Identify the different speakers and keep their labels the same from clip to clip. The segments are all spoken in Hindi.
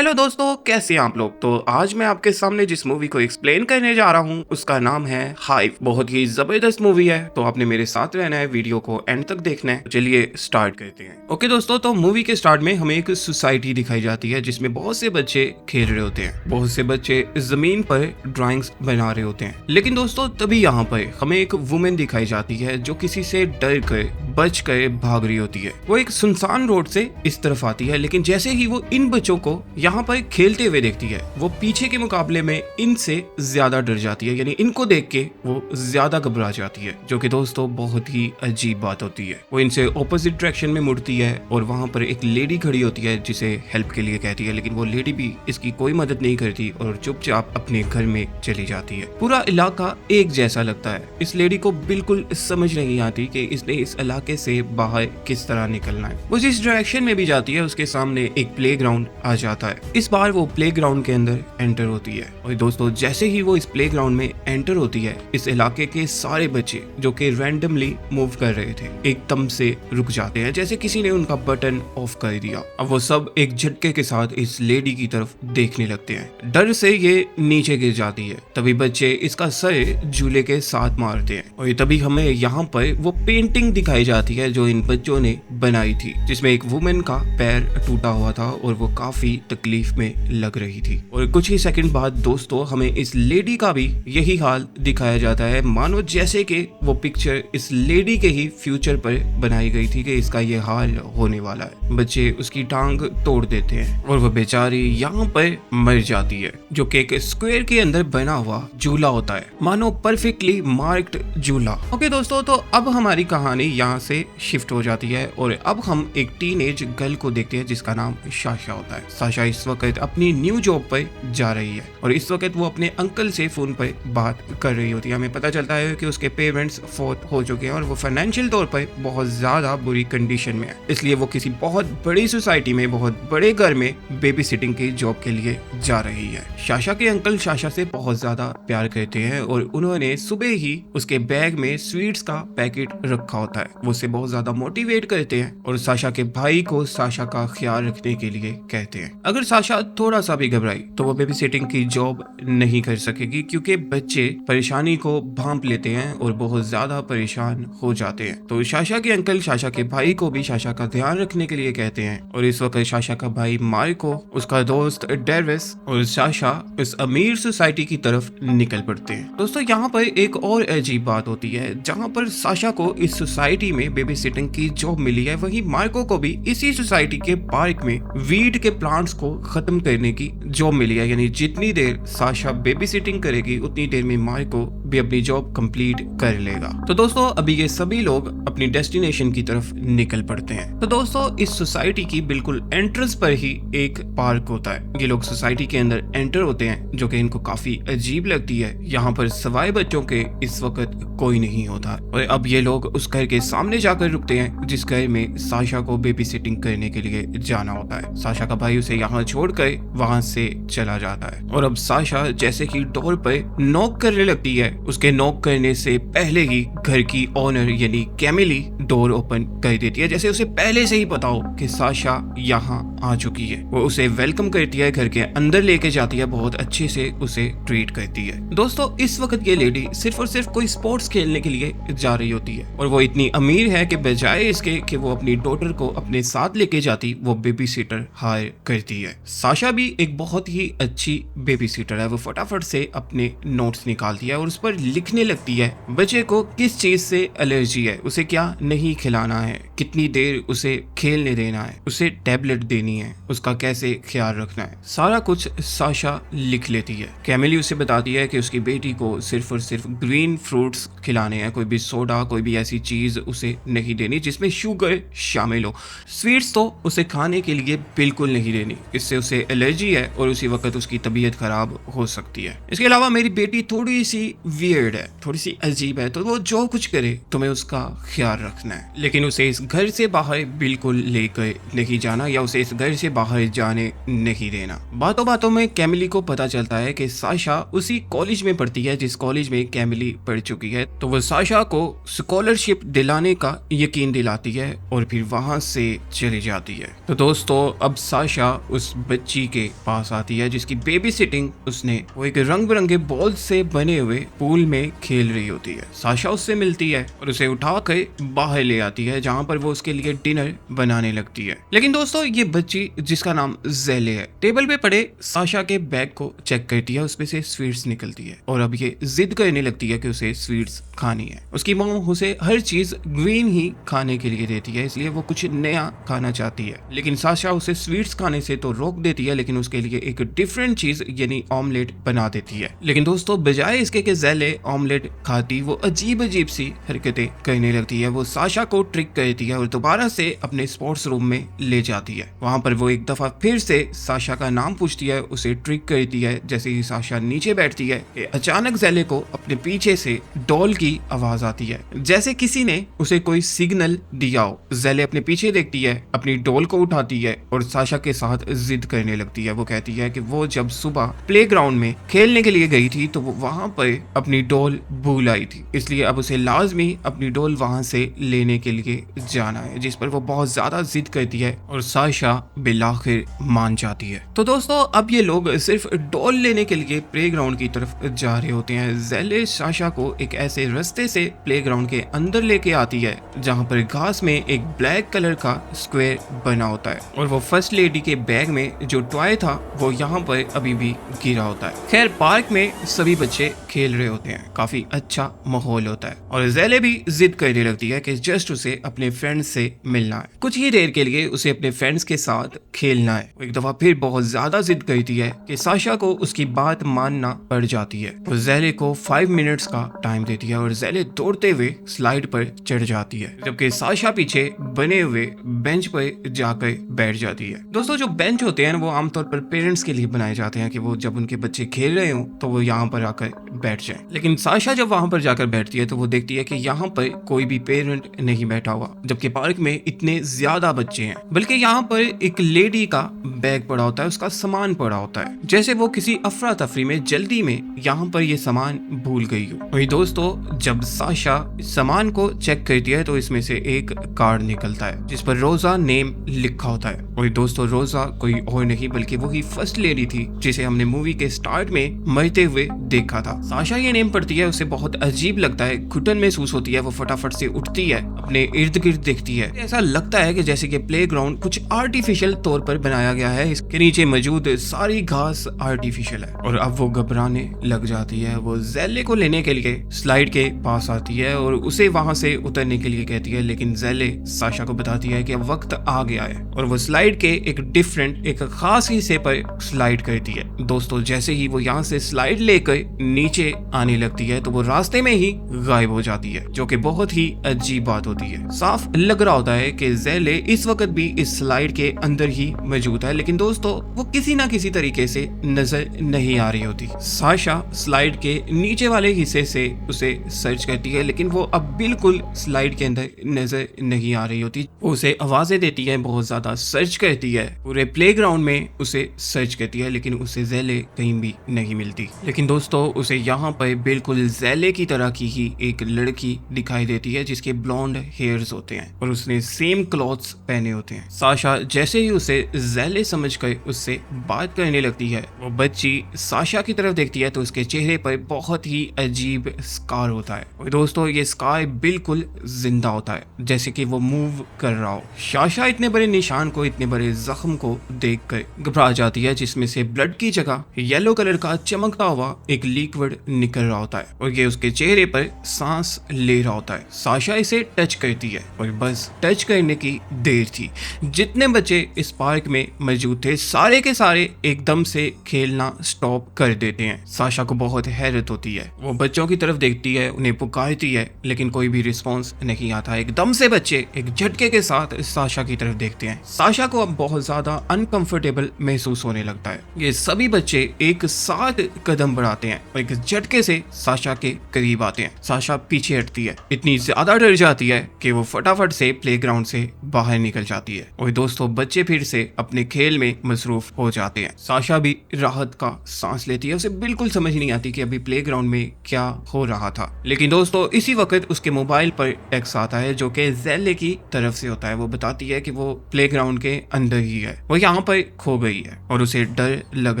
Speaker 1: हेलो दोस्तों, कैसे हैं आप लोग। तो आज मैं आपके सामने जिस मूवी को एक्सप्लेन करने जा रहा हूँ उसका नाम है हाइव। बहुत ही जबरदस्त मूवी है, तो आपने मेरे साथ रहना है, वीडियो को एंड तक देखना है। चलिए स्टार्ट करते हैं। ओके दोस्तों, तो मूवी के स्टार्ट में हमें एक सोसाइटी दिखाई जाती है जिसमें बहुत से बच्चे खेल रहे होते हैं। बहुत से बच्चे जमीन पर ड्राइंग्स बना रहे होते हैं। लेकिन दोस्तों तभी यहाँ पर हमें एक वुमेन दिखाई जाती है जो किसी से डर कर बच कर भाग रही होती है। वो एक सुनसान रोड से इस तरफ आती है, लेकिन जैसे ही वो इन बच्चों को यहाँ पर खेलते हुए देखती है वो पीछे के मुकाबले में इनसे ज्यादा डर जाती है, यानी इनको देख के वो ज्यादा घबरा जाती है, जो कि दोस्तों बहुत ही अजीब बात होती है। वो इनसे ऑपोजिट डायरेक्शन में मुड़ती है और वहाँ पर एक लेडी खड़ी होती है जिसे हेल्प के लिए कहती है, लेकिन वो लेडी भी इसकी कोई मदद नहीं करती और चुपचाप अपने घर में चली जाती है। पूरा इलाका एक जैसा लगता है। इस लेडी को बिल्कुल समझ नहीं आती कि इसने इस इलाके से बाहर किस तरह निकलना है। वो जिस डायरेक्शन में भी जाती है उसके सामने एक प्लेग्राउंड आ जाता है। इस बार वो प्लेग्राउंड के अंदर एंटर होती है और दोस्तों जैसे ही वो इस प्लेग्राउंड में एंटर होती है, इस इलाके के सारे बच्चे जो कि रैंडमली मूव कर रहे थे एकदम से रुक जाते हैं, जैसे किसी ने उनका बटन ऑफ कर दिया। अब वो सब एक झटके के साथ इस लेडी की तरफ देखने लगते हैं। डर से ये नीचे गिर जाती है। तभी बच्चे इसका सर झूले के साथ मारते हैं और तभी हमें यहाँ पर वो पेंटिंग दिखाई जाती है जो इन बच्चों ने बनाई थी, जिसमें एक वुमेन का पैर टूटा हुआ था और वो काफी तकलीफ में लग रही थी। और कुछ ही सेकंड बाद दोस्तों हमें इस लेडी का भी यही हाल दिखाया जाता है, मानो जैसे कि वो पिक्चर इस लेडी के ही फ्यूचर पर बनाई गई थी कि इसका ये हाल होने वाला है। बच्चे उसकी टांग तोड़ देते हैं और वो बेचारी यहाँ पर मर जाती है, जो कि एक स्क्वायर के अंदर बना हुआ झूला होता है, मानो परफेक्टली मार्क्ड झूला। ओके दोस्तों, तो अब हमारी कहानी यहाँ से शिफ्ट हो जाती है और अब हम एक टीनेज गर्ल को देखते हैं जिसका नाम साशा होता है। साशा इस वक्त अपनी न्यू जॉब पर जा रही है और इस वक्त वो अपने अंकल से फोन पर बात कर रही होती है। हमें पता चलता है कि उसके पेरेंट्स फोर्थ हो चुके हैं और वो फाइनेंशियल तौर पर बहुत ज्यादा बुरी कंडीशन में है, इसलिए वो किसी बहुत बड़ी सोसाइटी में बहुत बड़े घर में बेबी सिटिंग की जॉब के लिए जा रही है। साशा के अंकल साशा से बहुत ज्यादा प्यार करते हैं और उन्होंने सुबह ही उसके बैग में स्वीट्स का पैकेट रखा होता है। वो उसे बहुत ज्यादा मोटिवेट करते हैं और साशा के भाई को साशा का ख्याल रखने के लिए कहते हैं। अगर साशा थोड़ा सा भी घबराई तो वो बेबी सिटिंग की जॉब नहीं कर सकेगी, क्योंकि बच्चे परेशानी को भांप लेते हैं और बहुत ज्यादा परेशान हो जाते हैं। तो साशा के अंकल साशा के भाई को भी साशा का ध्यान रखने के लिए कहते हैं और इस वक्त साशा का भाई मार्को, उसका दोस्त डेविस और साशा इस अमीर सोसाइटी की तरफ निकल पड़ते हैं। दोस्तों यहाँ पर एक और अजीब बात होती है, जहाँ पर साशा को इस सोसाइटी में बेबी सिटिंग की जॉब मिली है, वहीं मार्को को भी इसी सोसाइटी के पार्क में वीड के प्लांट्स को खत्म करने की जॉब मिली है। यानी जितनी देर साशा बेबी सिटिंग करेगी उतनी देर में मार्को भी अपनी जॉब कंप्लीट कर लेगा। तो दोस्तों अभी ये सभी लोग अपनी डेस्टिनेशन की तरफ निकल पड़ते हैं। तो दोस्तों इस सोसाइटी की बिल्कुल एंट्रेंस पर ही एक पार्क होता है। ये लोग सोसाइटी के अंदर एंटर होते हैं, जो कि इनको काफी अजीब लगती है। यहाँ पर सवाए बच्चों के इस वक्त कोई नहीं होता और अब ये लोग उस घर के सामने जाकर रुकते हैं जिस घर में साशा को बेबी सिटिंग करने के लिए जाना होता है। साशा का भाई उसे यहाँ छोड़कर वहाँ से चला जाता है और अब साशा जैसे ही डोर पर नॉक करने लगती है, उसके नॉक करने से पहले ही घर की ओनर यानी कैमिली डोर ओपन कर देती है, जैसे उसे पहले से ही पता हो कि साशा यहाँ आ चुकी है। वो उसे वेलकम करती है, घर के अंदर लेके जाती है, बहुत अच्छे से उसे ट्रीट करती है। दोस्तों इस वक्त ये लेडी सिर्फ और सिर्फ कोई स्पोर्ट्स खेलने के लिए जा रही होती है और वो इतनी अमीर है कि बजाय इसके कि वो अपनी डॉटर को अपने साथ लेके जाती, वो बेबी सिटर हायर करती है। साशा भी एक बहुत ही अच्छी बेबी सिटर है। वो फटाफट से अपने नोट्स निकालती है और उस पर लिखने लगती है बच्चे को किस चीज से एलर्जी है, उसे क्या नहीं खिलाना है, कितनी देर उसे खेलने देना है, उसे टैबलेट देनी है, उसका कैसे ख्याल रखना है, सारा कुछ साशा लिख लेती है। कैमिली उसे बताती है कि उसकी बेटी को सिर्फ और सिर्फ ग्रीन फ्रूट्स खिलाने हैं, कोई भी सोडा कोई भी ऐसी चीज उसे नहीं देनी जिसमें शुगर शामिल हो। स्वीट्स तो उसे खाने के लिए बिल्कुल नहीं देनी, इससे उसे एलर्जी है और उसी वक्त उसकी तबीयत खराब हो सकती है। इसके अलावा मेरी बेटी थोड़ी सी वियर्ड है, थोड़ी सी अजीब है, तो वो जो कुछ करे तुम्हें उसका ख्याल रखना है, लेकिन उसे इस घर से बाहर बिल्कुल लेकर नहीं जाना या उसे इस घर से बाहर जाने नहीं देना। बातों बातों में कैमिली को पता चलता है कि साशा उसी कॉलेज में पढ़ती है जिस कॉलेज में कैमिली पढ़ चुकी है, तो वो साशा को स्कॉलरशिप दिलाने का यकीन दिलाती है और फिर वहां से चली जाती है। तो दोस्तों अब साशा उस बच्ची के पास आती है जिसकी बेबी सिटिंग उसने वो एक रंग बिरंगे बॉल से बने हुए पूल में खेल रही होती है। साशा उससे मिलती है और उसे उठाकर बाहर ले आती है जहां पर वो उसके लिए डिनर बनाने लगती है। लेकिन दोस्तों ये बच्ची जिसका नाम ज़ेले है टेबल पे पड़े साशा के बैग को चेक करती है, उसमें से स्वीट्स निकलती है और अब ये जिद करने लगती है कि उसे स्वीट्स खानी है। उसकी माँ उसे हर चीज ग्रीन ही खाने के लिए देती है, इसलिए वो कुछ नया खाना चाहती है, लेकिन साशा उसे स्वीट्स खाने से तो रोक देती है, लेकिन उसके लिए एक डिफरेंट चीज यानी ऑमलेट बना देती है। लेकिन दोस्तों बजाय इसके कि ज़ेले ऑमलेट खाती, वो अजीब अजीब सी हरकतें करने लगती है। वो साशा को ट्रिक करती है और दोबारा से अपने स्पोर्ट्स रूम में ले जाती है। वहां पर वो एक दफा फिर से साशा का नाम पूछती है, उसे ट्रिक करती है। जैसे ही साशा नीचे बैठती है कि अचानक ज़ेले को अपने पीछे से डॉल की आवाज आती है, जैसे किसी ने उसे कोई सिग्नल दिया हो। ज़ेले अपने पीछे देखती है, अपनी डॉल को उठाती है और साशा के साथ जिद करने लगती है। वो कहती है कि वो जब सुबह प्लेग्राउंड में खेलने के लिए गई थी तो वो वहां पर अपनी डॉल भूल आई थी, इसलिए अब उसे लाजमी अपनी डॉल वहां से लेने के लिए जाना है, जिस पर वो बहुत ज्यादा जिद करती है और साशा बिलाखिर मान जाती है। तो दोस्तों अब ये लोग सिर्फ डॉल लेने के लिए प्लेग्राउंड की तरफ जा रहे होते हैं। ज़ेले साशा को एक ऐसे रास्ते से प्लेग्राउंड के अंदर लेके आती है जहां पर घास में एक ब्लैक कलर का स्क्वायर बना होता है और वो फर्स्ट लेडी के बैग में जो टॉय था वो यहाँ पर अभी भी गिरा होता है। खैर पार्क में सभी बच्चे खेल रहे होते हैं, काफी अच्छा माहौल होता है और ज़ेले भी जिद करने लगती है कि जस्ट उसे अपने फ्रेंड्स से मिलना है, कुछ ही देर के लिए उसे अपने फ्रेंड्स के साथ खेलना है। एक दफा फिर बहुत ज्यादा जिद करती है कि साशा को उसकी बात मानना पड़ जाती है। वो ज़ेले को 5 मिनट्स का टाइम देती है और ज़ेले दौड़ते हुए स्लाइड पर चढ़ जाती है, जबकि साशा पीछे बने हुए बेंच पर जाकर बैठ जाती है। दोस्तों जो बेंच होते हैं वो आमतौर पर पेरेंट्स के लिए बनाए जाते हैं कि वो जब उनके बच्चे खेल रहे हो तो वो यहाँ पर आकर बैठ जाए। लेकिन साशा जब वहां पर जाकर बैठती है तो वो देखती है कि यहाँ पर कोई भी पेरेंट नहीं बैठा हुआ, जबकि पार्क में इतने ज्यादा बच्चे हैं, बल्कि यहाँ पर एक लेडी का बैग पड़ा होता है, उसका सामान पड़ा होता है, जैसे वो किसी अफरा तफरी में जल्दी में यहाँ पर ये सामान भूल गई हो। वही दोस्तों जब साशा सामान को चेक करती है तो इसमें से एक कार्ड निकलता है जिस पर रोजा नेम लिखा होता है। वही दोस्तों रोजा कोई और नहीं बल्कि वही फर्स्ट लेडी थी जिसे हमने मूवी के स्टार्ट में मरते हुए देखा था। साशा ये नेम पढ़ती है, उसे बहुत अजीब लगता है, घुटन महसूस होती है, वो फटाफट से उठती है, अपने इर्द गिर्द देखती है, ऐसा लगता है कि जैसे कि प्लेग्राउंड कुछ आर्टिफिशियल तौर पर बनाया गया है, इसके नीचे मौजूद सारी घास आर्टिफिशियल है और अब वो घबराने लग जाती है। वो ज़ेले को लेने के लिए स्लाइड के पास आती है और उसे वहां से उतरने के लिए कहती है, लेकिन ज़ेले साशा को बताती है कि अब वक्त आ गया है और वो स्लाइड के एक खास हिस्से पर स्लाइड करती है। दोस्तों जैसे ही वो यहाँ से स्लाइड लेकर नीचे आने लगती है तो वो रास्ते में ही गायब हो जाती है, जो कि बहुत ही अजीब बात होती है। साफ लग रहा होता है कि ज़ेले इस वक्त भी इस स्लाइड के अंदर ही मौजूद है, लेकिन दोस्तों वो किसी ना किसी तरीके से नजर नहीं आ रही होती। साशा स्लाइड के नीचे वाले हिस्से से उसे सर्च करती है, लेकिन वो अब बिल्कुल स्लाइड के अंदर नजर नहीं आ रही होती। वो उसे आवाजें देती है, बहुत ज्यादा सर्च करती है, पूरे प्लेग्राउंड में उसे सर्च करती है, लेकिन उसे ज़ेले कहीं भी नहीं मिलती। लेकिन दोस्तों उसे यहाँ पर बिल्कुल ज़ेले की तरह की ही एक लड़की दिखाई देती है जिसके ब्लॉन्ड हेयर्स होते हैं और उसने सेम क्लॉथ्स पहने होते हैं। साशा जैसे ही उसे ज़ेले समझकर उससे बात करने लगती है, वो बच्ची साशा की तरफ देखती है तो उसके चेहरे पर बहुत ही अजीब स्कार होता है और दोस्तों ये स्कार बिल्कुल जिंदा होता है, जैसे कि वो मूव कर रहा हो। साशा इतने बड़े निशान को, इतने बड़े जख्म को देखकर घबरा जाती है, जिसमें से ब्लड की जगह येलो कलर का चमकता हुआ एक लिक्विड निकल रहा होता है और ये उसके चेहरे पर सांस ले रहा होता है। साशा इसे टच करती है और बस टच करने की देर थी। जितने बच्चे इस पार्क में मौजूद थे सारे के सारे एकदम से खेलना स्टॉप कर देते हैं। साशा को बहुत हैरत होती है, वो बच्चों की तरफ देखती है, उन्हें पुकारती है, लेकिन कोई भी रिस्पॉन्स नहीं आता। एकदम से बच्चे एक झटके के साथ साशा की तरफ देखते हैं। साशा को अब बहुत ज्यादा अनकंफर्टेबल महसूस होने लगता है। ये सभी बच्चे एक साथ कदम बढ़ाते हैं और एक झटके धड़ल्ले से साशा के करीब आते हैं। साशा पीछे हटती है, इतनी ज्यादा डर जाती है कि वो फटाफट से प्लेग्राउंड से बाहर निकल जाती है। और दोस्तों बच्चे फिर से अपने खेल में मसरूफ हो जाते हैं। साशा भी राहत का सांस लेती है, उसे बिल्कुल समझ नहीं आती कि अभी प्लेग्राउंड में क्या हो रहा था। लेकिन दोस्तों इसी वक्त उसके मोबाइल पर टेक्स्ट आता है जो कि ज़ेले की तरफ से होता है। वो बताती है कि वो प्लेग्राउंड के अंदर ही है, वो यहाँ पर खो गई है और उसे डर लग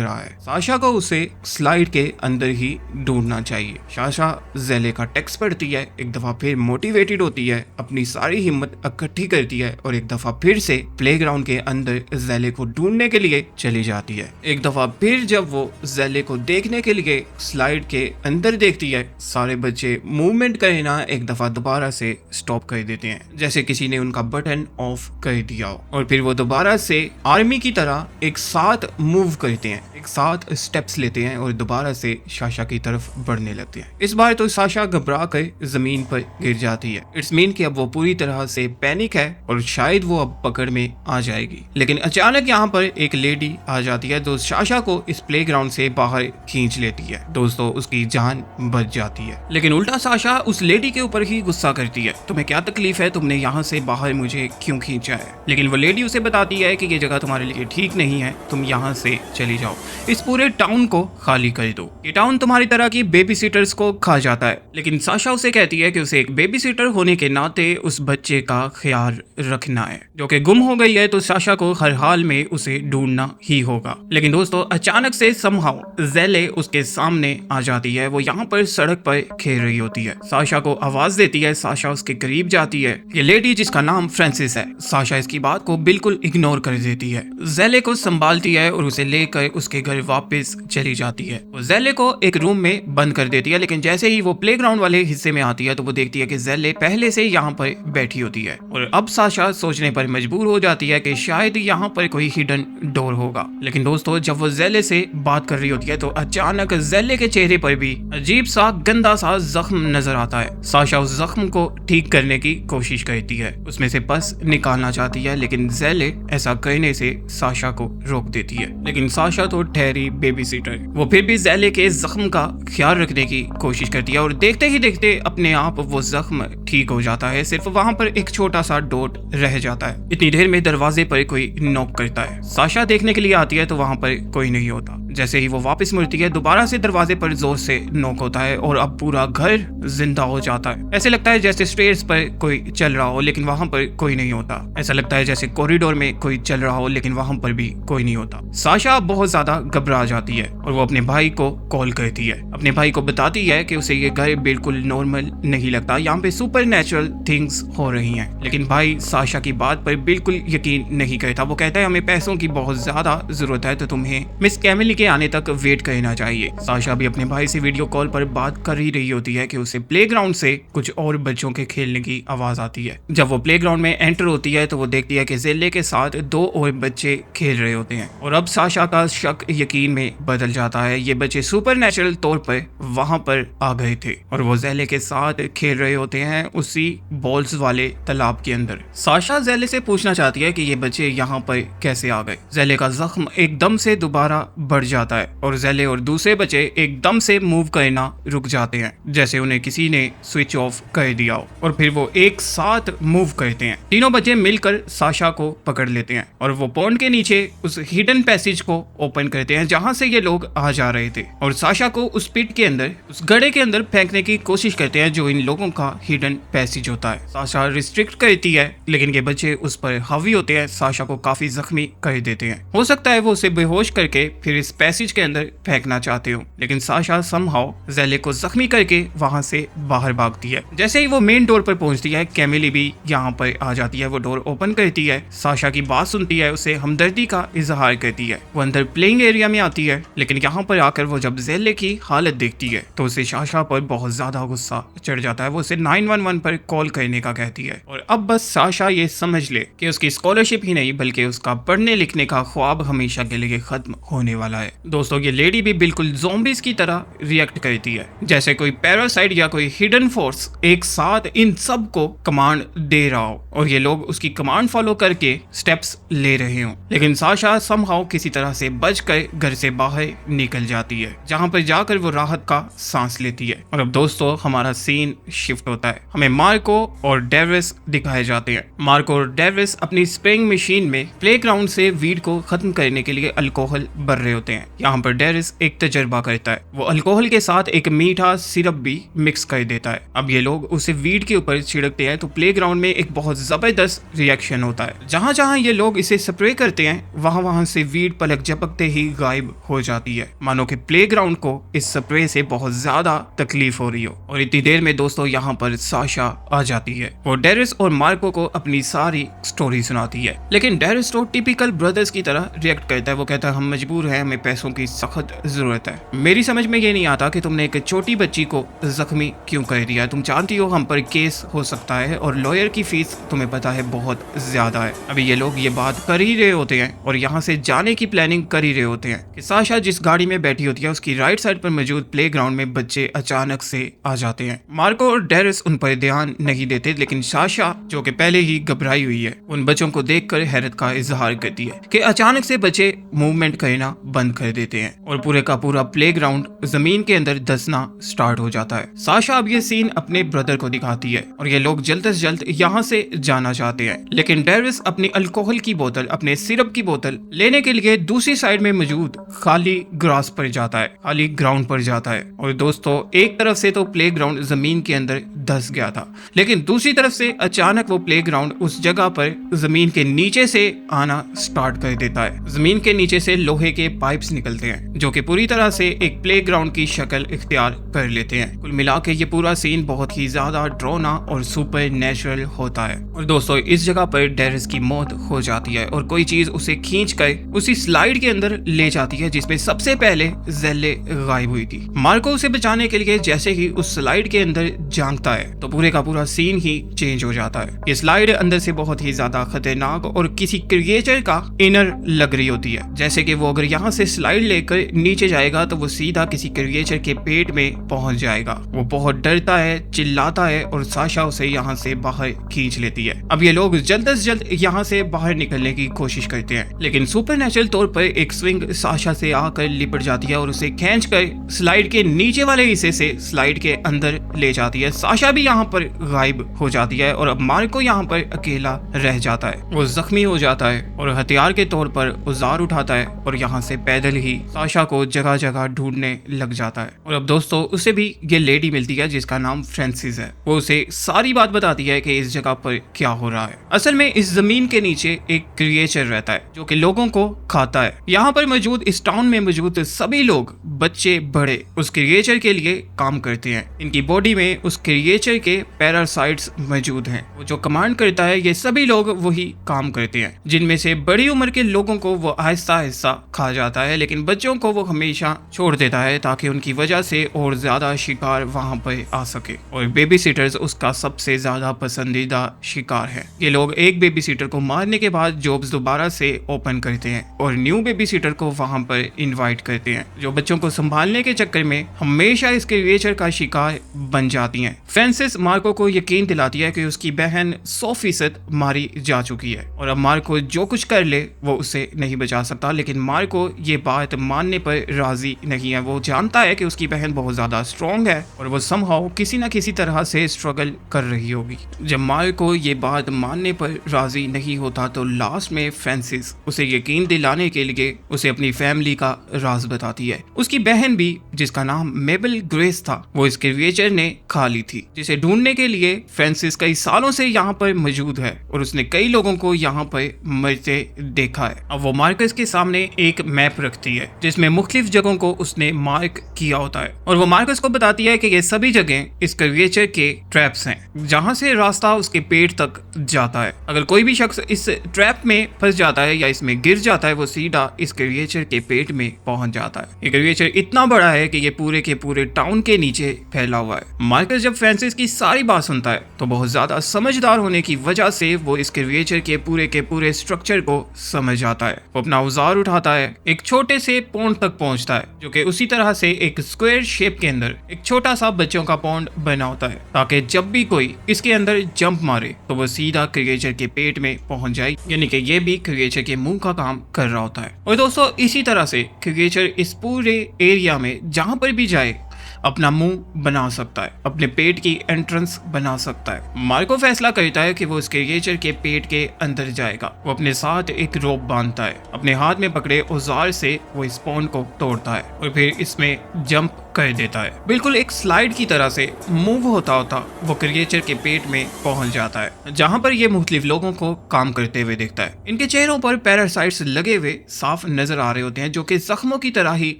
Speaker 1: रहा है। साशा को उसे स्लाइड के अंदर ही ढूंढना चाहिए। साशा ज़ेले का टेक्स्ट पढ़ती है, एक दफा फिर मोटिवेटेड होती है, अपनी सारी हिम्मत इकट्ठी करती है और एक दफा फिर से प्लेग्राउंड के अंदर ज़ेले को ढूंढने के लिए चली जाती है। एक दफा फिर जब वो ज़ेले को देखने के लिए स्लाइड के अंदर देखती है, सारे बच्चे मूवमेंट करना एक दफा दोबारा से स्टॉप कर देते हैं, जैसे किसी ने उनका बटन ऑफ कर दिया हो। और फिर वो दोबारा से आर्मी की तरह एक साथ मूव करते हैं, एक साथ स्टेप्स लेते हैं और दोबारा से साशा की तरफ बढ़ने लगते हैं। इस बार तो साशा घबरा कर जमीन पर गिर जाती है। इट्स मीन कि अब वो पूरी तरह से पैनिक है और शायद वो अब पकड़ में आ जाएगी। लेकिन अचानक यहाँ पर एक लेडी आ जाती है जो साशा को इस प्लेग्राउंड से बाहर खींच लेती है। दोस्तों उसकी जान बच जाती है, लेकिन उल्टा साशा उस लेडी के ऊपर ही गुस्सा करती है। तुम्हें क्या तकलीफ है, तुमने यहाँ से बाहर मुझे क्यों खींचा है? लेकिन वो लेडी उसे बताती है कि ये जगह तुम्हारे लिए ठीक नहीं है, तुम यहाँ से चली जाओ, इस पूरे टाउन को खाली कर दो। ये टाउन तुम्हारी तरह की बेबी सीटर्स को खा जाता है। लेकिन साशा उसे कहती है कि उसे एक बेबी सीटर होने के नाते उस बच्चे का ख्याल रखना है जो कि गुम हो गई है, तो साशा को हर हाल में उसे ढूंढना ही होगा। लेकिन दोस्तों अचानक से समहाउ ज़ेले उसके सामने आ जाती है। वो यहाँ पर सड़क पर खेल रही होती है, साशा को आवाज देती है, साशा उसके करीब जाती है। ये लेडी जिसका नाम फ्रांसिस है, साशा इसकी बात को बिल्कुल इग्नोर कर देती है, ज़ेले को संभालती है और उसे लेकर उसके घर वापस चली जाती है। वो ज़ेले को एक रूम में बंद कर देती है। लेकिन जैसे ही वो प्लेग्राउंड वाले हिस्से में आती है तो वो देखती है कि ज़ेले पहले से यहाँ पर बैठी होती है। और अब साशा सोचने पर मजबूर हो जाती है कि शायद यहाँ पर कोई हिडन डोर होगा। लेकिन दोस्तों जब वो ज़ेले से बात कर रही होती है तो अचानक ज़ेले के चेहरे पर भी अजीब सा गंदा सा जख्म नजर आता है। साशा उस जख्म को ठीक करने की कोशिश करती है, उसमें से पस निकालना चाहती है, लेकिन ज़ेले ऐसा करने से साशा को रोक देती है। लेकिन साशा तो ठहरी बेबी सीटर, वो फिर भी ज़ेले के जख्म का ख्याल रखने की कोशिश करती है और देखते ही देखते अपने आप वो जख्म ठीक हो जाता है। सिर्फ वहाँ पर एक छोटा सा डॉट रह जाता है। इतनी देर में दरवाजे पर कोई नॉक करता है। साशा देखने के लिए आती है तो वहाँ पर कोई नहीं होता। जैसे ही वो वापस मुड़ती है दोबारा से दरवाजे पर जोर से नॉक होता है और अब पूरा घर जिंदा हो जाता है। ऐसे लगता है जैसे स्टेयर्स पर कोई चल रहा हो लेकिन वहां पर कोई नहीं होता। ऐसा लगता है जैसे कॉरिडोर में कोई चल रहा हो लेकिन वहां पर भी कोई नहीं होता। साशा बहुत ज्यादा घबरा जाती है और वो अपने भाई को कॉल करती है। अपने भाई को बताती है कि उसे ये घर बिल्कुल नॉर्मल नहीं लगता, यहाँ पे सुपर नेचुरल थिंग्स हो रही हैं। लेकिन भाई साशा की बात पर बिल्कुल यकीन नहीं करता। वो कहता है हमें पैसों की बहुत ज्यादा जरूरत है तो तुम्हें मिस कैमिली के आने तक वेट करना चाहिए। साशा भी अपने भाई से वीडियो कॉल पर बात कर ही रही होती है कि उसे प्लेग्राउंड से कुछ और बच्चों के खेलने की आवाज आती है। जब वो प्लेग्राउंड में एंटर होती है तो वो देखती है कि ज़ेले के साथ 2 और बच्चे खेल रहे होते हैं और अब साशा का शक यकीन में बदल जाता है। ये बच्चे सुपरनेचुरल तौर पर वहां पर आ गए थे और वो ज़ेले के साथ खेल रहे होते हैं उसी बॉल्स वाले तालाब के अंदर। साशा ज़ेले से पूछना चाहती है कि ये बच्चे यहाँ पर कैसे आ गए। ज़ेले का जख्म एकदम से दोबारा बढ़ जाता है और ज़ेले और दूसरे बच्चे एकदम से मूव करना रुक जाते हैं, जैसे उन्हें किसी ने स्विच ऑफ कर दिया हो, और फिर वो एक साथ मूव करते हैं। तीनों बच्चे मिलकर साशा को पकड़ लेते हैं और वो पॉन्ड के नीचे उस हिडन पैसेज को ओपन करते हैं जहां से ये लोग आ जा रहे थे और साशा को उस पिट के अंदर, उस गड्ढे के अंदर फेंकने की कोशिश करते हैं जो इन लोगों का हिडन पैसेज होता है। साशा रिस्ट्रिक्ट करती है लेकिन ये बच्चे उस पर हावी होते हैं, साशा को काफी जख्मी कर देते हैं। हो सकता है वो उसे बेहोश करके फिर इस पैसेज के अंदर फेंकना चाहते हो, लेकिन साशा समहाउ ज़ेले को जख्मी करके वहां से बाहर भागती है। जैसे ही वो मेन डोर पर पहुंचती है कैमिली भी यहाँ पर आ जाती है। वो डोर ओपन करती है, साशा की बात सुनती है, उसे हमदर्दी का इजहार करती है। वो अंदर प्लेइंग एरिया में आती है लेकिन यहाँ पर आकर वो जब ज़ेले की हालत देखती है तो उसे साशा पर बहुत ज्यादा गुस्सा चढ़ जाता है। वो उसे 911 पर कॉल करने का कहती है और अब बस साशा ये समझ ले कि उसकी स्कॉलरशिप ही नहीं बल्कि उसका पढ़ने लिखने का ख्वाब हमेशा के लिए खत्म होने वाला है। दोस्तों ये लेडी भी बिल्कुल ज़ॉम्बीज़ की तरह रिएक्ट करती है, जैसे कोई पैरासाइट या कोई हिडन फोर्स एक साथ इन सब को कमांड दे रहा हो और ये लोग उसकी कमांड फॉलो करके स्टेप्स ले रहे हो। लेकिन साशा समहाउ किसी तरह से बचकर घर से बाहर निकल जाती है, जहां पर जाकर वो राहत राहत का सांस लेती है। और अब दोस्तों हमारा सीन शिफ्ट होता है, हमें मार्को और डेविस दिखाए जाते हैं। मार्को और डेविस अपनी स्प्रेइंग मशीन में प्लेग्राउंड से वीड को खत्म करने के लिए अल्कोहल भर रहे होते हैं। यहाँ पर डेविस एक तजर्बा करता है, वो अल्कोहल के साथ एक मीठा सिरप भी मिक्स कर देता है। अब ये लोग उसे वीड के ऊपर छिड़कते हैं तो प्लेग्राउंड में एक बहुत जबरदस्त रिएक्शन होता है। जहां जहां ये लोग इसे स्प्रे करते हैं वहां वहां से वीड पलक झपकते ही गायब हो जाती है, मानो कि प्लेग्राउंड को इस स्प्रे से बहुत ज्यादा तकलीफ हो रही हो। और इतनी देर में दोस्तों यहाँ पर साशा आ जाती है, वो डेरिस और मार्को को अपनी सारी स्टोरी सुनाती है। लेकिन डेरिस तो टिपिकल ब्रदर्स की तरह रिएक्ट करता है, वो कहता है हम मजबूर हैं, हमें पैसों की सख्त जरूरत है। मेरी समझ में ये नहीं आता कि तुमने एक छोटी बच्ची को जख्मी क्यों कर दिया, तुम जानती हो हम पर केस हो सकता है और लॉयर की फीस तुम्हें पता है बहुत ज्यादा है। अभी ये लोग ये बात कर ही रहे होते हैं और यहाँ से जाने की प्लानिंग कर ही रहे होते हैं कि साशा जिस गाड़ी में बैठी होती है उसकी राइट साइड पर मौजूद प्लेग्राउंड में बच्चे अचानक से आ जाते हैं। मार्को और डेरिस उन पर ध्यान नहीं देते, लेकिन साशा जो कि पहले ही घबराई हुई है उन बच्चों को देखकर हैरत का इजहार करती है कि अचानक से बच्चे मूवमेंट करना बंद कर देते हैं और पूरे का पूरा प्लेग्राउंड जमीन के अंदर धंसना स्टार्ट हो जाता है। साशा अब ये सीन अपने ब्रदर को दिखाती है और ये लोग जल्द से जल्द यहाँ से जाना चाहते हैं, लेकिन डेविस अपनी अल्कोहल की बोतल, अपने सिरप की बोतल लेने के लिए दूसरी साइड में मौजूद खाली ग्रास पर जाता है, खाली ग्राउंड पर जाता है। और दोस्तों एक तरफ से तो प्लेग्राउंड जमीन के अंदर धंस गया था, लेकिन दूसरी तरफ से अचानक वो प्लेग्राउंड उस जगह पर जमीन के नीचे से आना स्टार्ट कर देता है। जमीन के नीचे से लोहे के पाइप्स निकलते हैं जो कि पूरी तरह से एक प्लेग्राउंड की शक्ल इख्तियार कर लेते हैं। कुल मिला के ये पूरा सीन बहुत ही ज्यादा ड्रोना और सुपर नेचुरल होता है। और दोस्तों इस जगह पर डेरिस की मौत हो जाती है और कोई चीज उसे खींच कर उसी स्लाइड के अंदर ले जाती है जिसमें सबसे पहले जेले गायब हुई थी। मार्को उसे बचाने के लिए जैसे ही उस स्लाइड के अंदर झांकता है तो पूरे का पूरा सीन ही चेंज हो जाता है। ये स्लाइड अंदर से बहुत ही ज्यादा खतरनाक और किसी क्रिएचर का इनर लग रही होती है, जैसे कि वो अगर यहाँ से स्लाइड लेकर नीचे जाएगा तो वो सीधा किसी क्रिएचर के पेट में पहुंच जाएगा। वो बहुत डरता है, चिल्लाता है और साशा उसे यहाँ से बाहर खींच लेती है। अब ये लोग जल्द से जल्द यहाँ से बाहर निकलने की कोशिश करते हैं, लेकिन सुपरनेचुरल तौर पर एक स्विंग साशा से आकर लिपट जाती है और उसे खींचकर स्लाइड के नीचे वाले हिस्से से स्लाइड के अंदर ले जाती है। साशा भी यहाँ पर गायब हो जाती है और अब मार्को यहाँ पर अकेला रह जाता है। वो जख्मी हो जाता है और हथियार के तौर पर औजार उठाता है और यहाँ से पैदल ही साशा को जगह जगह ढूंढने लग जाता है। और अब दोस्तों उसे भी ये लेडी मिलती है जिसका नाम फ्रांसिस है। वो उसे सारी बात बताती है कि इस जगह पर क्या हो रहा है। असल में इस जमीन के नीचे एक क्रिएचर रहता है जो कि लोगों को खाता है। यहाँ पर मौजूद इस टाउन में मौजूद सभी लोग, बच्चे बड़े, उस क्रिएचर के लिए काम करते हैं। इनकी बॉडी में उस क्रिएचर के पैरासाइट्स मौजूद हैं। वो जो कमांड करता है ये सभी लोग वही काम करते हैं, जिनमें से बड़ी उम्र के लोगों को वो आहिस्ता आहिस्ता खा जाता है, लेकिन बच्चों को वो हमेशा छोड़ देता है ताकि उनकी वजह से और ज्यादा शिकार वहां पर आ सके। और बेबी सीटर्स उसका सबसे ज्यादा पसंदीदा शिकार है। ये लोग एक बेबी सीटर को मारने के बाद जॉब्स दोबारा से ओपन करते हैं और न्यू बेबी सीटर को वहां पर इनवाइट करते हैं, जो बच्चों को संभालने के चक्कर में हमेशा इस क्रिएचर का शिकार बन जाती हैं। फ्रांसिस मार्को को यकीन दिलाती है कि उसकी बहन 100% मारी जा चुकी है और अब मार्को जो कुछ कर ले वो उसे नहीं बचा सकता, लेकिन मार्को ये बात मानने पर राजी नहीं है। वो जानता है कि उसकी बहन बहुत ज्यादा स्ट्रॉन्ग है और वो समहाउ किसी न किसी तरह से स्ट्रगल कर रही होगी। जब मार्को ये बात मानने पर राजी नहीं होता तो लास्ट में फ्रांसिस उसे यकीन दिलाने के लिए उसे अपनी फैमिली का राज बताती है। उसकी बहन भी, जिसका नाम मेबल ग्रेस था, वो इस क्रिएचर ने खा ली थी, जिसे ढूंढने के लिए फ्रांसिस कई सालों से यहाँ पर मौजूद है और उसने कई लोगों को यहाँ पर मरते देखा है। अब वो मार्कस के सामने एक मैप रखती है जिसमें मुख्तलिफ जगहों को उसने मार्क किया होता है और वो मार्कस को बताती है कि ये सभी जगह इस क्रिएचर के ट्रैप्स हैं जहाँ से रास्ता उसके पेट तक जाता है। अगर कोई भी शख्स इस ट्रैप में फंस जाता है या इसमें गिर जाता है वो सीधा इस क्रिएचर के पेट में पहुंच जाता है। ये क्रिएचर इतना बड़ा है कि ये पूरे के पूरे टाउन के नीचे फैला हुआ है। मार्कस जब फ्रांसिस की सारी बात सुनता है तो बहुत ज्यादा समझदार होने की वजह से वो इस क्रिएचर के पूरे स्ट्रक्चर को समझ आता है। वो अपना औजार उठाता है, एक छोटे से पॉन्ड तक पहुंचता है जो कि उसी तरह से एक स्क्वायर शेप के अंदर एक छोटा सा बच्चों का पॉन्ड बना होता है, ताकि जब भी कोई इसके अंदर जंप मारे तो वो सीधा क्रिएचर के पेट में पहुंच जाए, यानी कि ये भी क्रिएचर के मुंह का काम कर रहा होता है। और दोस्तों इसी तरह से क्रिएचर इस पूरे एरिया में जहां पर भी जाए अपना मुंह बना सकता है, अपने पेट की एंट्रेंस बना सकता है। मार्को फैसला करता है कि वो उस क्रिएचर के पेट के अंदर जाएगा। वो अपने साथ एक रोप बांधता है, अपने हाथ में पकड़े औजार से वो स्पॉन को तोड़ता है और फिर इसमें जंप कर देता है। बिल्कुल एक स्लाइड की तरह से मूव होता होता वो क्रिएचर के पेट में पहुंच जाता है, जहां पर ये मुख्तलिफ लोगों को काम करते हुए देखता है। इनके चेहरों पर पैरासाइट्स लगे हुए साफ नजर आ रहे होते हैं, जो कि जख्मों की तरह ही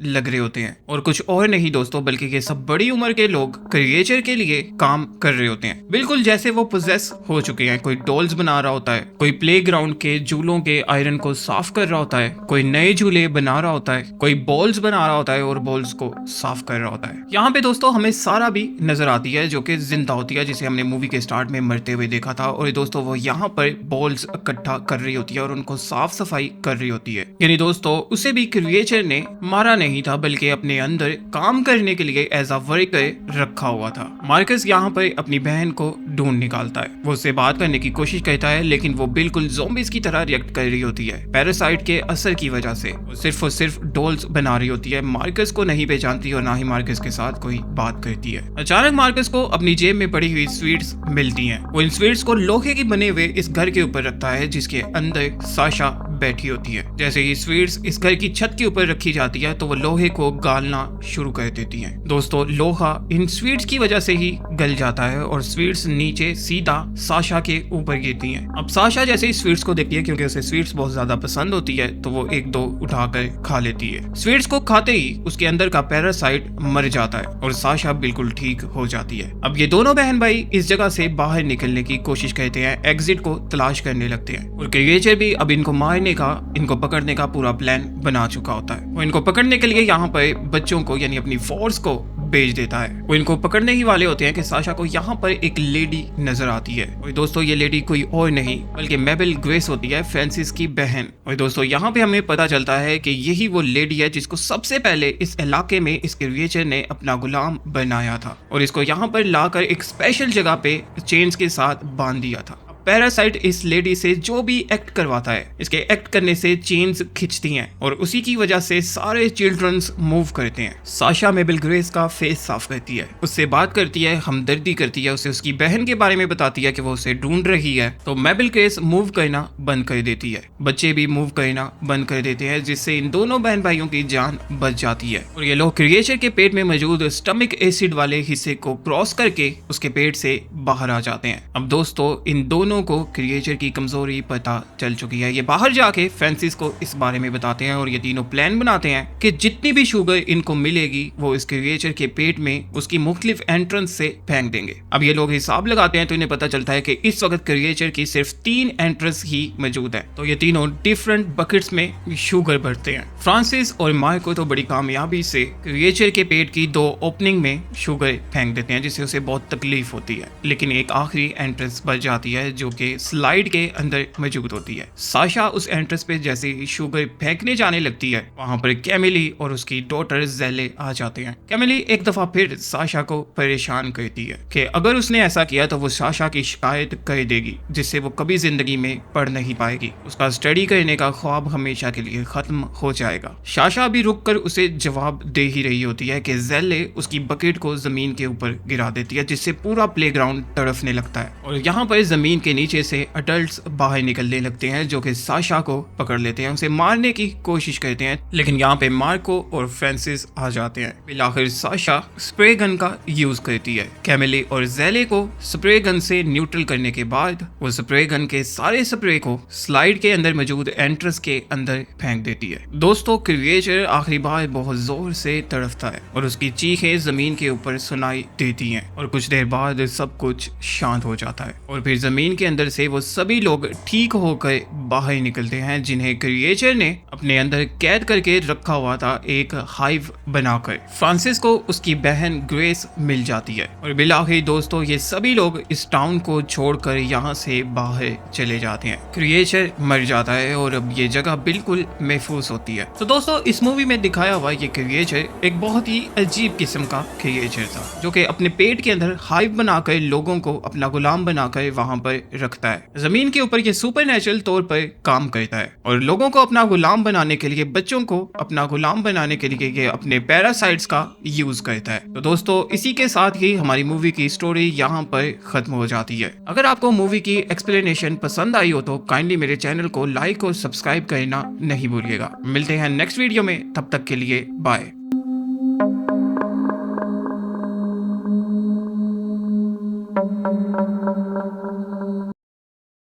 Speaker 1: लग रहे होते हैं और कुछ और नहीं दोस्तों, बल्कि ये सब बड़ी उम्र के लोग क्रिएचर के लिए काम कर रहे होते हैं, बिल्कुल जैसे वो पोजेस हो चुके हैं। कोई डॉल्स बना रहा होता है, कोई प्लेग्राउंड के झूलों के आयरन को साफ कर रहा होता है, कोई नए झूले बना रहा होता है, कोई बॉल्स बना रहा होता है और बॉल्स को साफ कर रहा होता है। यहाँ पे दोस्तों हमें सारा भी नजर आती है, जो कि जिंदा होती है, जिसे हमने मूवी के स्टार्ट में मरते हुए देखा था। और दोस्तों वो यहाँ पर बॉल्स इकट्ठा कर रही होती है और उनको साफ सफाई कर रही होती है। यानी दोस्तों उसे भी क्रिएचर ने मारा नहीं था, बल्कि अपने अंदर काम करने के लिए एज अ वर्कर रखा हुआ था। मार्कस यहाँ पर अपनी बहन को ढूंढ निकालता है, वो उससे बात करने की कोशिश करता है, लेकिन वो बिल्कुल ज़ॉम्बीज़ की तरह रिएक्ट कर रही होती है। पैरासाइट के असर की वजह से वो सिर्फ डॉल्स बना रही होती है, मार्कस को नहीं पहचानती और ना ही मार्कस के साथ कोई बात करती है। अचानक मार्कस को अपनी जेब में पड़ी हुई स्वीट्स मिलती हैं। वो इन स्वीट्स को लोहे की बने हुए इस घर के ऊपर रखता है, जिसके अंदर साशा बैठी होती है। जैसे ही स्वीट्स इस घर की छत के ऊपर रखी जाती है तो वो लोहे को गालना शुरू कर देती हैं। दोस्तों लोहा इन स्वीट्स की वजह से ही गल जाता है और स्वीट्स नीचे सीधा साशा के ऊपर गिरती हैं। अब साशा जैसे ही स्वीट्स को देखती है, क्योंकि उसे स्वीट्स बहुत ज्यादा पसंद होती है, तो वो एक दो उठाकर खा लेती है। स्वीट्स को खाते ही उसके अंदर का पैरासाइट मर जाता है और साशा बिल्कुल ठीक हो जाती है। अब ये दोनों बहन भाई इस जगह से बाहर निकलने की कोशिश करते हैं, एग्जिट को तलाश करने लगते हैं और क्रिएचर भी अब इनको मारने का, इनको पकड़ने का पूरा प्लान बना चुका होता है। वो इनको पकड़ने के लिए यहाँ पर बच्चों को यानी अपनी फोर्स को भेज देता है। वो इनको पकड़ने ही वाले होते हैं कि साशा को यहाँ पर एक लेडी नजर आती है और दोस्तों ये लेडी कोई और नहीं बल्कि मेबल ग्रेस होती है, फ्रांसिस की बहन। और दोस्तों यहाँ पे हमें पता चलता है कि यही वो लेडी है जिसको सबसे पहले इस इलाके में इस क्रिएचर ने अपना गुलाम बनाया था और इसको यहाँ पर लाकर एक स्पेशल जगह पे चेन्स के साथ बांध दिया था। पैरासाइट इस लेडी से जो भी एक्ट करवाता है, इसके एक्ट करने से चेन्स खिंचती हैं और उसी की वजह से सारे चिल्ड्रंस मूव करते हैं। साशा मेबल ग्रेस का फेस साफ करती है, उससे बात करती है, हमदर्दी करती है, उसे उसकी बहन के बारे में बताती है कि वो उसे ढूंढ रही है। तो मेबल ग्रेस मूव करना बंद कर देती है, बच्चे भी मूव करना बंद कर देते हैं, जिससे इन दोनों बहन भाइयों की जान बच जाती है और ये लोग क्रिएचर के पेट में मौजूद स्टमक एसिड वाले हिस्से को क्रॉस करके उसके पेट से बाहर आ जाते हैं। अब दोस्तों इन दोनों को क्रिएचर की कमजोरी पता चल चुकी है। ये बाहर जाके फ्रांसिस को इस बारे में बताते हैं और ये तीनों प्लान बनाते हैं कि जितनी भी शुगर इनको मिलेगी वो इस क्रिएचर के पेट में उसकी मुख्तलिफ एंट्रेंस से फेंक देंगे। अब ये लोग हिसाब लगाते हैं तो इन्हें पता चलता है कि इस वक्त क्रिएचर की सिर्फ 3 एंट्रेंस ही मौजूद है। तो ये तीनों डिफरेंट बकेट्स में शुगर भरते हैं। फ्रांसिस और मार्को तो बड़ी कामयाबी से क्रिएचर के पेट की 2 ओपनिंग में शुगर फेंक देते हैं, जिससे उसे बहुत तकलीफ होती है, लेकिन एक आखिरी एंट्रेंस बच जाती है जो कि स्लाइड के अंदर मौजूद होती है। साशा उस एंट्रेंस पे जैसे ही शुगर फेंकने जाने लगती है, वहां पर कैमिली और उसकी डॉटर ज़ेले आ जाते हैं। कैमिली एक दफा फिर साशा को परेशान करती है कि अगर उसने ऐसा किया तो वो साशा की शिकायत कर देगी, जिससे वो कभी जिंदगी में पढ़ नहीं पाएगी। उसका स्टडी करने का ख्वाब हमेशा के लिए खत्म हो जाएगा। साशा भी रुक कर उसे जवाब दे ही रही होती है कि ज़ेले उसकी बकेट को जमीन के ऊपर गिरा देती है, जिससे पूरा प्लेग्राउंड तड़फने लगता है और यहाँ पर जमीन के नीचे से अडल्ट्स बाहर निकलने लगते हैं, जो कि साशा को पकड़ लेते हैं, उसे मारने की कोशिश करते हैं, लेकिन यहाँ पे मार्को और फ्रांसिस आ जाते हैं। फिर आखिर साशा स्प्रे गन का यूज करती है। कैमिली और ज़ेले को स्प्रे गन से न्यूट्रल करने के बाद वो स्प्रे गन के सारे स्प्रे को स्लाइड के अंदर मौजूद एंट्रेंस के अंदर फेंक देती है। दोस्तों क्रिएचर आखिरी बार बहुत जोर से तड़फता है और उसकी चीखें जमीन के ऊपर सुनाई देती हैं और कुछ देर बाद सब कुछ शांत हो जाता है और फिर जमीन के अंदर से वो सभी लोग ठीक होकर बाहर निकलते हैं, जिन्हें क्रिएचर ने अपने अंदर कैद करके रखा हुआ था एक हाइव बनाकर। फ्रांसिस को उसकी बहन ग्रेस मिल जाती है और बिलाखिर दोस्तों ये सभी लोग इस टाउन को छोड़कर यहाँ से बाहर चले जाते हैं। क्रिएचर मर जाता है और अब ये जगह बिल्कुल महफूज होती है। तो दोस्तों इस मूवी में दिखाया हुआ ये क्रिएचर एक बहुत ही अजीब किस्म का क्रिएचर था, जो कि अपने पेट के अंदर हाइव बनाकर लोगों को अपना गुलाम बनाकर वहां पर रखता है। जमीन के ऊपर ये सुपर तौर पर काम करता है और लोगों को अपना गुलाम बनाने के लिए, बच्चों को अपना गुलाम बनाने के लिए ये अपने पैरासाइट्स का यूज करता है। तो दोस्तों इसी के साथ ही हमारी मूवी की स्टोरी यहाँ पर खत्म हो जाती है। अगर आपको मूवी की एक्सप्लेनेशन पसंद आई हो तो काइंडली मेरे चैनल को लाइक और सब्सक्राइब करना नहीं भूलिएगा। मिलते हैं नेक्स्ट वीडियो में, तब तक के लिए बाय।